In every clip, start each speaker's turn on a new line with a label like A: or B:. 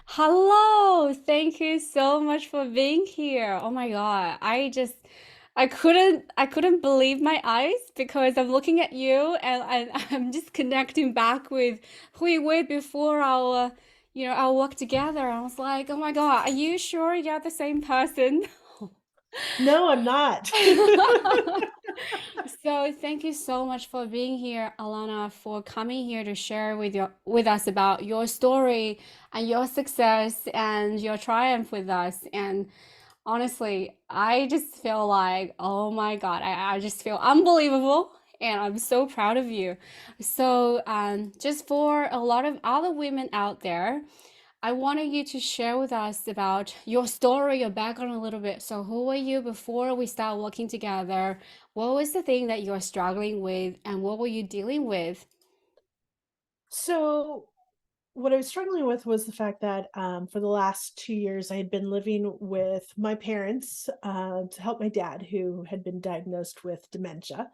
A: Hello, thank you so much for being here. Oh my God, I couldn't believe my eyes because I'm looking at you and I'm just connecting back with who we were before our work together. I was like, oh my God, are you sure you're the same person?
B: No, I'm not.
A: So thank you so much for being here, Alana, for coming here to share with us about your story and your success and your triumph with us. And honestly, I just feel like, oh my God, I just feel unbelievable. And I'm so proud of you. So, just for a lot of other women out there, I wanted you to share with us about your story, your background a little bit. So, who were you before we start working together? What was the thing that you were struggling with, and what were you dealing with?
B: So, what I was struggling with was the fact that for the last 2 years, I had been living with my parents to help my dad, who had been diagnosed with dementia.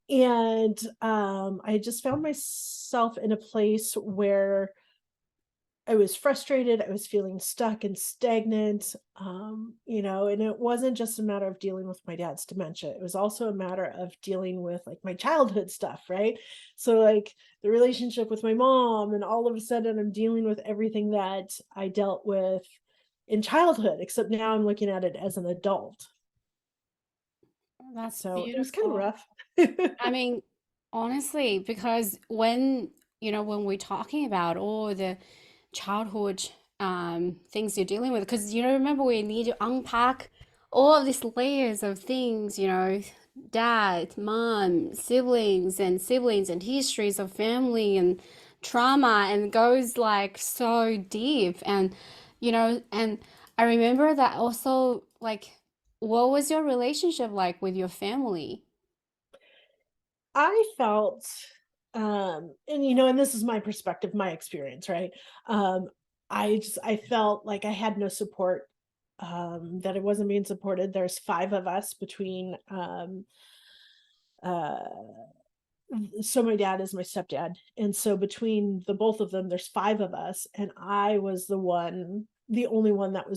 B: And I just found myself in a place where I was frustrated, I was feeling stuck and stagnant, and it wasn't just a matter of dealing with my dad's dementia. It was also a matter of dealing with like my childhood stuff, right? So like the relationship with my mom, and all of a sudden I'm dealing with everything that I dealt with in childhood, except now I'm looking at it as an adult.
A: That's
B: So it was kind of
A: beautiful.
B: rough.
A: I mean, honestly, because when we're talking about all the childhood things you're dealing with, because remember we need to unpack all of these layers of things, dad, mom, siblings and histories of family and trauma, and it goes like so deep. And I remember that also, like, what was your relationship like with your family?
B: I felt, and this is my perspective, my experience, right? Um, I felt like I had no support, that I wasn't being supported. There's 5 of us between, uh so my dad is my stepdad, and so between the both of them, there's 5 of us, and I was the only one that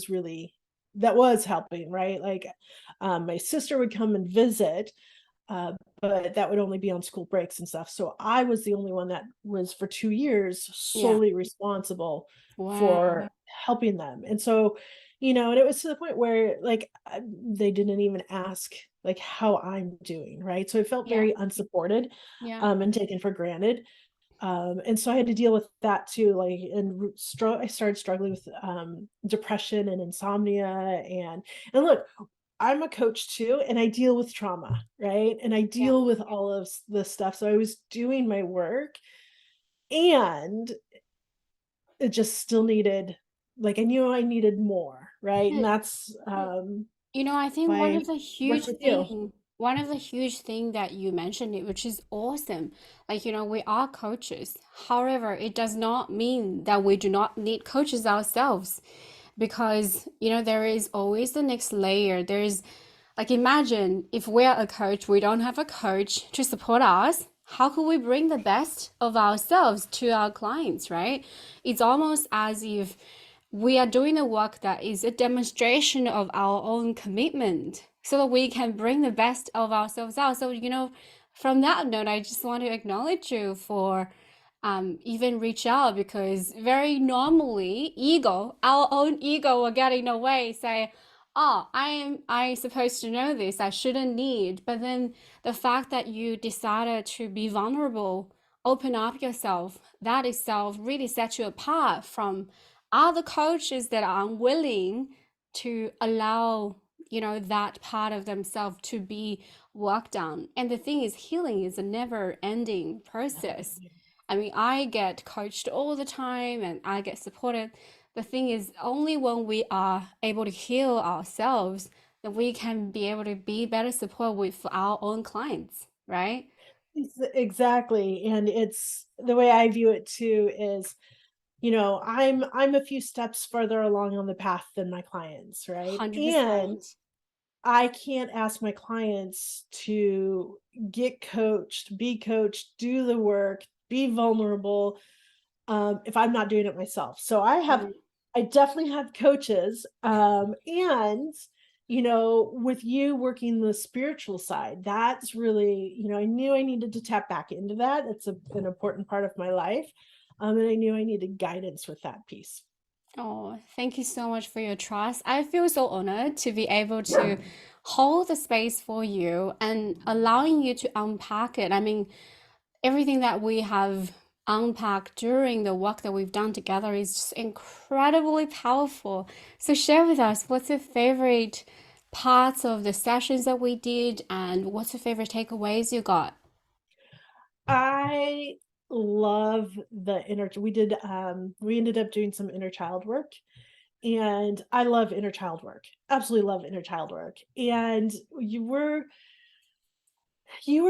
B: was helping, right? Like, my sister would come and visit, uh, but that would only be on school breaks and stuff. So I was the only one that was for 2 years
A: Yeah.
B: solely responsible
A: Wow.
B: for helping them. And so, and it was to the point where like they didn't even ask like how I'm doing, right? So I felt
A: Yeah.
B: very unsupported
A: Yeah.
B: and taken for granted. And so I had to deal with that too, like, I started struggling with depression and insomnia, and look, I'm a coach too, and I deal with trauma, right? And I
A: Yeah.
B: deal with all of this stuff. So I was doing my work, and it just still needed, like, I knew I needed more, right? And
A: Yeah.
B: that's
A: I think
B: why
A: one
B: I
A: of the
B: work
A: huge
B: with you.
A: thing, one of the huge thing that you mentioned, which is awesome. Like, we are coaches. However, it does not mean that we do not need coaches ourselves because, there is always the next layer. There's like, imagine if we're a coach, we don't have a coach to support us. How could we bring the best of ourselves to our clients, right? It's almost as if we are doing the work that is a demonstration of our own commitment so that we can bring the best of ourselves out. So, from that note, I just want to acknowledge you for even reach out because very normally our own ego will get in the way, say, oh, I supposed to know this, I shouldn't need. But then the fact that you decided to be vulnerable, open up yourself, that itself really sets you apart from other coaches that are unwilling to allow that part of themselves to be worked on. And the thing is, healing is a never ending process. I mean, I get coached all the time and I get supported. The thing is, only when we are able to heal ourselves that we can be able to be better support with our own clients, right?
B: Exactly. And it's the way I view it too is, I'm a few steps further along on the path than my clients, right? And
A: 100%.
B: I can't ask my clients to get coached, be coached, do the work, be vulnerable, if I'm not doing it myself. So I have
A: Right.
B: I definitely had coaches. And, with you working the spiritual side, that's really, I knew I needed to tap back into that. It's an important part of my life. And I knew I needed guidance with that piece.
A: Oh, thank you so much for your trust. I feel so honored to be able to hold the space for you and allowing you to unpack it. I mean, everything that we have unpacked during the work that we've done together is just incredibly powerful. So share with us, what's your favorite parts of the sessions that we did, and what's your favorite takeaways you got?
B: I love the inner we ended up doing some inner child work, and I love inner child work. Absolutely love inner child work. And you were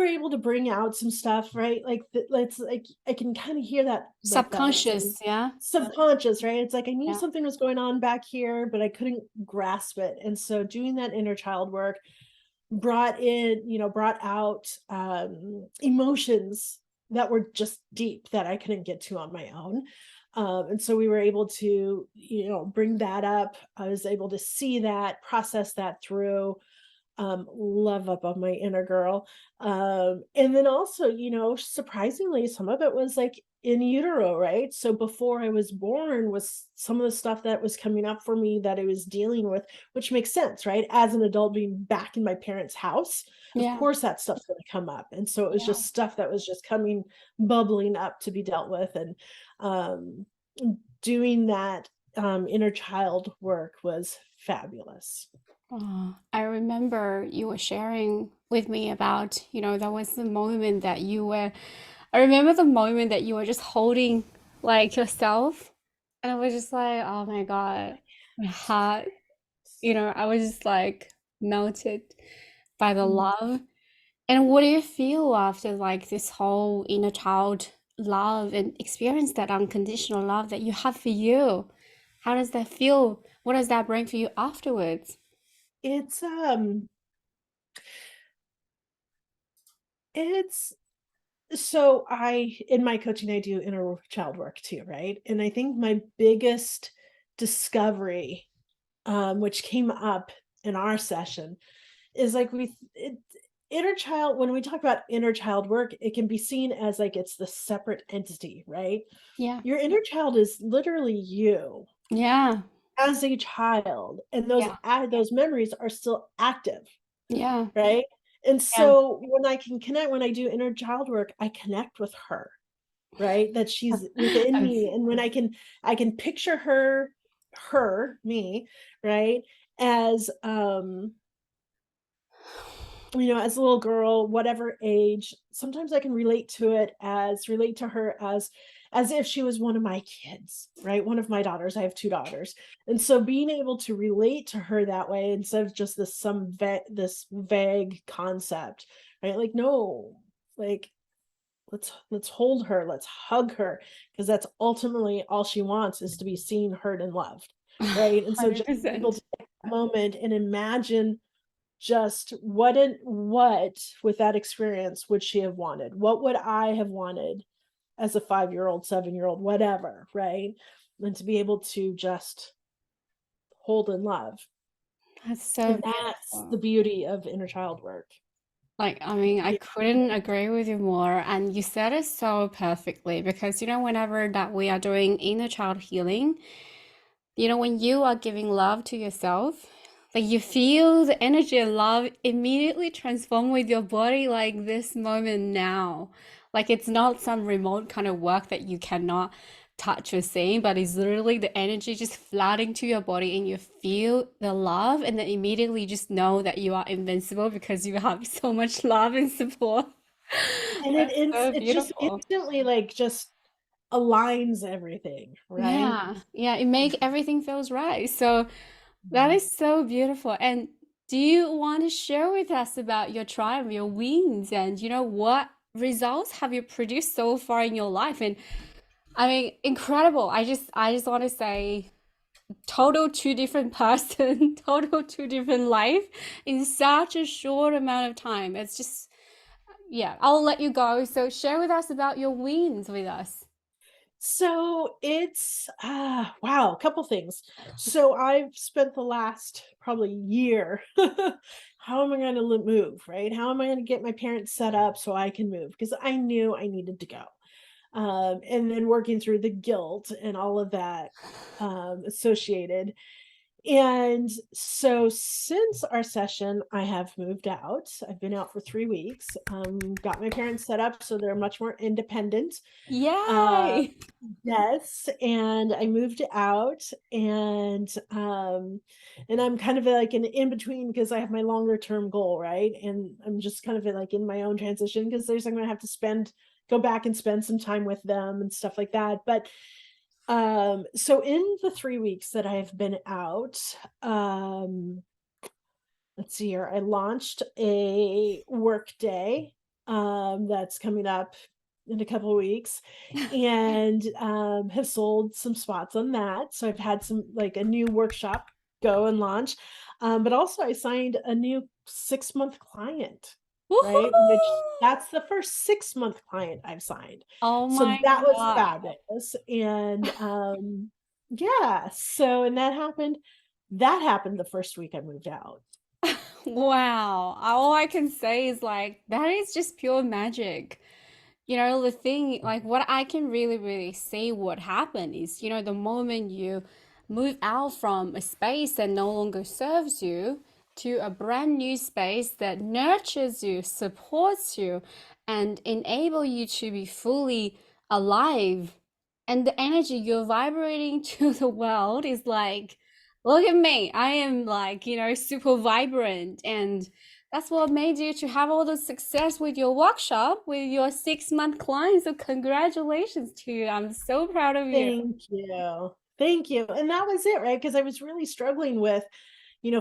B: able to bring out some stuff, right? Like, let's like I can kind of hear that, like, that
A: Subconscious, yeah?
B: subconscious, right? It's like I knew
A: Yeah.
B: something was going on back here, but I couldn't grasp it. And so doing that inner child work brought out emotions that were just deep that I couldn't get to on my own. And so we were able to, bring that up. I was able to see that, process that through, love up on my inner girl. And then also, surprisingly, some of it was like in utero, right? So before I was born was some of the stuff that was coming up for me that I was dealing with, which makes sense, right? As an adult being back in my parents' house, of
A: Yeah.
B: course that stuff's going to come up. And so it was
A: Yeah.
B: just stuff that was just coming, bubbling up to be dealt with. And um, doing that inner child work was fabulous.
A: Oh, I remember you were sharing with me about, there was the moment that I remember the moment that you were just holding like yourself. And I was just like, oh my God, my heart, I was just like melted by the love. And what do you feel after like this whole inner child love and experience that unconditional love that you have for you? How does that feel? What does that bring for you afterwards?
B: It's it's so I in my coaching I do inner child work too, right? And I think my biggest discovery, which came up in our session, is like inner child. When we talk about inner child work, it can be seen as like it's the separate entity, right?
A: Yeah.
B: Your inner child is literally you
A: Yeah.
B: as a child, and those memories are still active,
A: Yeah,
B: right? And
A: yeah.
B: so when I do inner child work, I connect with her, right? That she's within
A: I'm
B: me. And when I can picture me, right? As as a little girl, whatever age, sometimes I can relate to her as if she was one of my kids, right? One of my daughters. I have two daughters. And so being able to relate to her that way instead of just this vague concept, right? Like, no, like, let's hold her, let's hug her, because that's ultimately all she wants, is to be seen, heard, and loved, right? And so just being able
A: 100%.
B: to take that moment and imagine just what with that experience would she have wanted? What would I have wanted as a 5-year-old, 7-year-old, whatever, right? And to be able to just hold and love.
A: That's so
B: And that's the
A: beautiful.
B: beauty of inner child work.
A: Like, I mean, I
B: Yeah.
A: couldn't agree with you more. And you said it so perfectly because, whenever that we are doing inner child healing, when you are giving love to yourself, like you feel the energy of love immediately transform with your body, like this moment now. Like it's not some remote kind of work that you cannot touch or see, but it's literally the energy just flooding to your body and you feel the love, and then immediately just know that you are invincible because you have so much love and support.
B: And
A: That's so
B: it just
A: beautiful.
B: instantly, like, just aligns everything, right?
A: Yeah, yeah, it make everything feels right. So that
B: Mhm.
A: is so beautiful. And do you want to share with us about your triumph, your wins, and what results have you produced so far in your life? And I mean, incredible. I just want to say total two different person, total two different life in such a short amount of time. It's just, yeah, I'll let you go. So share with us about your wins with us.
B: So it's wow, a couple things. So I've spent the last probably year. How am I going to move, right? How am I going to get my parents set up so I can move? Because I knew I needed to go. And then working through the guilt and all of that associated. And so since our session, I have moved out. I've been out for 3 weeks. Got my parents set up so they're much more independent. Uh,
A: Yay!
B: Yes, and I moved out and I'm kind of like in between because I have my longer term goal, right? And I'm just kind of like in my own transition because there's I'm gonna have to go back and spend some time with them and stuff like that. But so in the 3 weeks that I've been out, um let's see here. I launched a work day that's coming up in a couple of weeks and have sold some spots on that. So I've had some like a new workshop go and launch. But also I signed a new 6 month client, right? Which
A: Woohoo!
B: that's the first 6 month client I've signed.
A: Oh
B: So
A: my
B: that was
A: God.
B: fabulous. And yeah, so and that happened the first week I moved out.
A: Wow. All I can say is like, that is just pure magic. You know, the thing, like what I can really, really say what happened is, the moment you move out from a space that no longer serves you to a brand new space that nurtures you, supports you, and enable you to be fully alive. And the energy you're vibrating to the world is like, look at me. I am like, super vibrant. And that's what made you to have all the success with your workshop, with your 6 month clients. So congratulations to you. I'm so proud of you.
B: Thank you. Thank you. And that was it, right? Because I was really struggling with,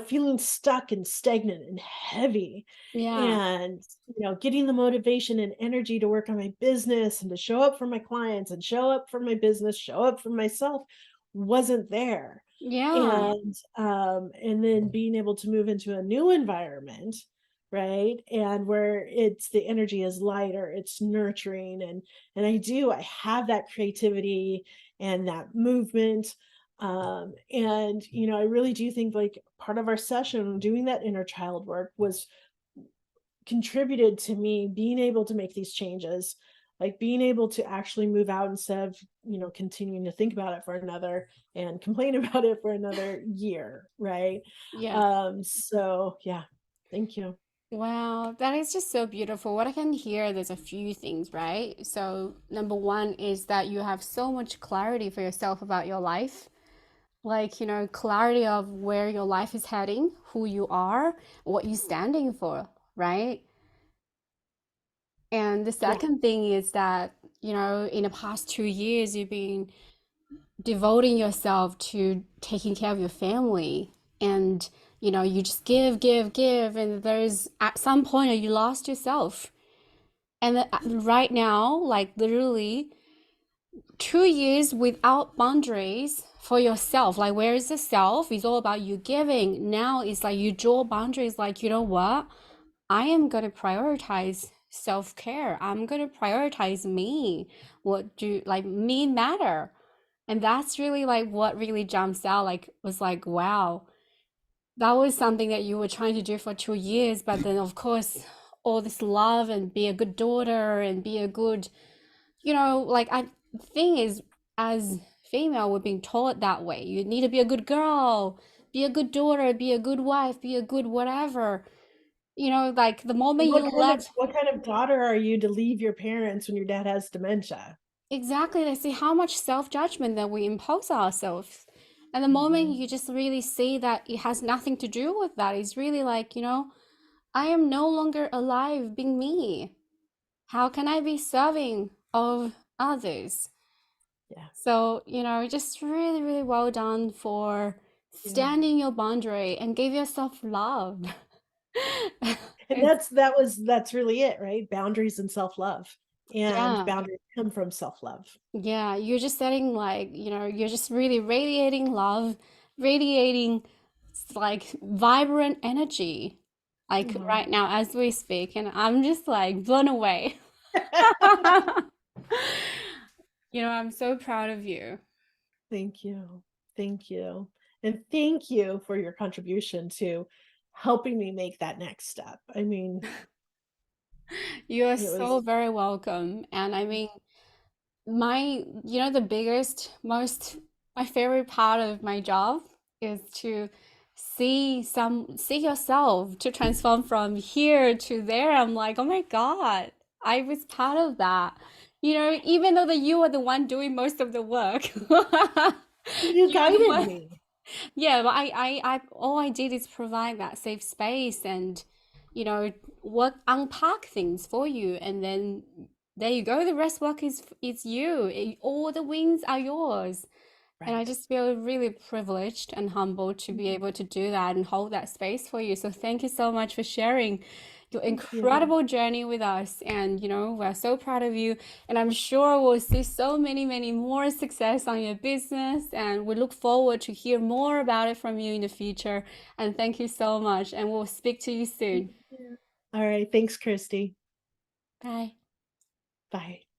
B: feeling stuck and stagnant and heavy
A: Yeah.
B: and, getting the motivation and energy to work on my business and to show up for my clients and show up for my business, show up for myself wasn't there.
A: Yeah.
B: And then being able to move into a new environment, right? And where it's the energy is lighter, it's nurturing and I have that creativity and that movement. And I really do think like part of our session doing that inner child work was contributed to me being able to make these changes, like being able to actually move out instead of continuing to think about it for another and complain about it for another year, right?
A: Yes.
B: So yeah, thank you.
A: Wow, that is just so beautiful. What I can hear, there's a few things, right? So, number one is that you have so much clarity for yourself about your life. Like, clarity of where your life is heading, who you are, what you're standing for, right? And the
B: Yeah.
A: second thing is that, in the past 2 years, you've been devoting yourself to taking care of your family. And, you just give, give, give. And there's at some point you lost yourself. And right now, like literally 2 years without boundaries for yourself. Like, where is the self? It's all about you giving. Now it's like you draw boundaries, like, you know what? I am going to prioritize self care. I'm going to prioritize me. What do like me matter? And that's really like what really jumps out. Like, was like, wow, that was something that you were trying to do for 2 years. But then, of course, all this love and be a good daughter and be a good, like, the thing is, as female, we're being taught that way. You need to be a good girl, be a good daughter, be a good wife, be a good whatever. Like the
B: And
A: moment
B: what
A: you
B: kind of
A: let
B: what kind of daughter are you to leave your parents when your dad has dementia?
A: exactly, they see how much self-judgment that we impose ourselves. And the moment
B: Mhm.
A: you just really see that it has nothing to do with that, it's really like, I am no longer alive being me. How can I be serving of others?
B: Yeah.
A: So, just really, really well done for
B: Yeah.
A: standing your boundary and give yourself love.
B: And
A: It's,
B: that's really it, right? Boundaries and self-love. And
A: yeah,
B: boundaries come from self-love.
A: yeah. You're just setting like, you're just really radiating love, radiating like vibrant energy, like
B: Aw.
A: right now as we speak. And I'm just like blown away. I'm so proud of you.
B: Thank you. Thank you. And thank you for your contribution to helping me make that next step. I mean,
A: You are
B: it
A: so
B: was
A: very welcome. And I mean, the biggest, most, my favorite part of my job is to see yourself to transform from here to there. I'm like, oh my God, I was part of that. Even though that you are the one doing most of the work.
B: you
A: You're the
B: guided
A: one.
B: me.
A: Yeah, but all I did is provide that safe space and, you know, work, unpack things for you, and then there you go. The rest work is you. All the wins are yours. And I
B: Right.
A: just feel really privileged and humbled to be able to do that and hold that space for you. So thank you so much for sharing your
B: Thank you.
A: incredible journey with us. And, we're so proud of you. And I'm sure we'll see so many, many more success on your business. And we look forward to hear more about it from you in the future. And thank you so much. And we'll speak to you
B: Thank
A: soon.
B: you. All right. Thanks, Christy.
A: Bye.
B: Bye.